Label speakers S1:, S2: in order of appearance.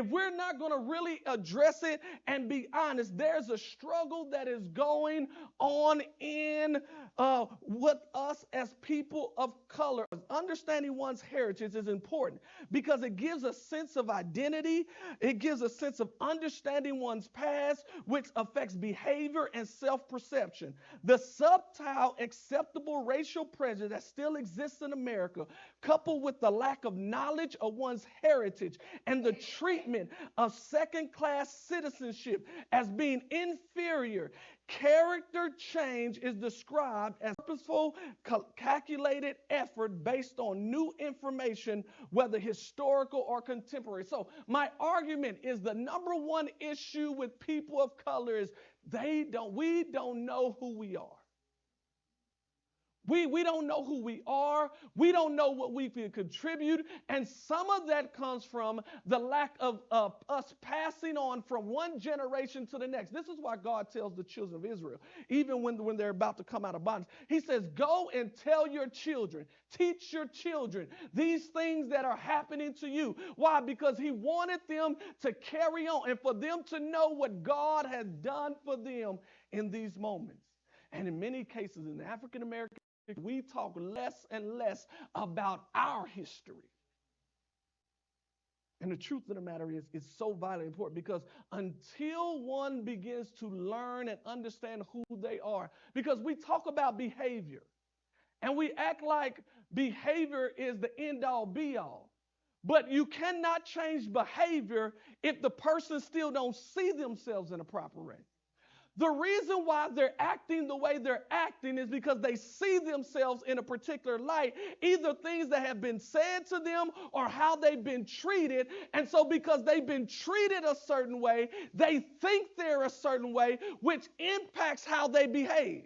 S1: If we're not going to really address it and be honest, there's a struggle that is going on in with us as people of color. Understanding one's heritage is important because it gives a sense of identity. It gives a sense of understanding one's past, which affects behavior and self-perception. The subtle, acceptable racial prejudice that still exists in America, coupled with the lack of knowledge of one's heritage and the treatment of second-class citizenship as being inferior. Character change is described as purposeful, calculated effort based on new information, whether historical or contemporary. So my argument is the number one issue with people of color is we don't know who we are. We don't know who we are. We don't know what we can contribute. And some of that comes from the lack of us passing on from one generation to the next. This is why God tells the children of Israel, even when they're about to come out of bondage, he says, go and tell your children, teach your children these things that are happening to you. Why? Because he wanted them to carry on and for them to know what God has done for them in these moments. And in many cases, in the African American, we talk less and less about our history. And the truth of the matter is, it's so vitally important because until one begins to learn and understand who they are, because we talk about behavior and we act like behavior is the end all be all. But you cannot change behavior if the person still don't see themselves in a proper way. The reason why they're acting the way they're acting is because they see themselves in a particular light, either things that have been said to them or how they've been treated. And so because they've been treated a certain way, they think they're a certain way, which impacts how they behave.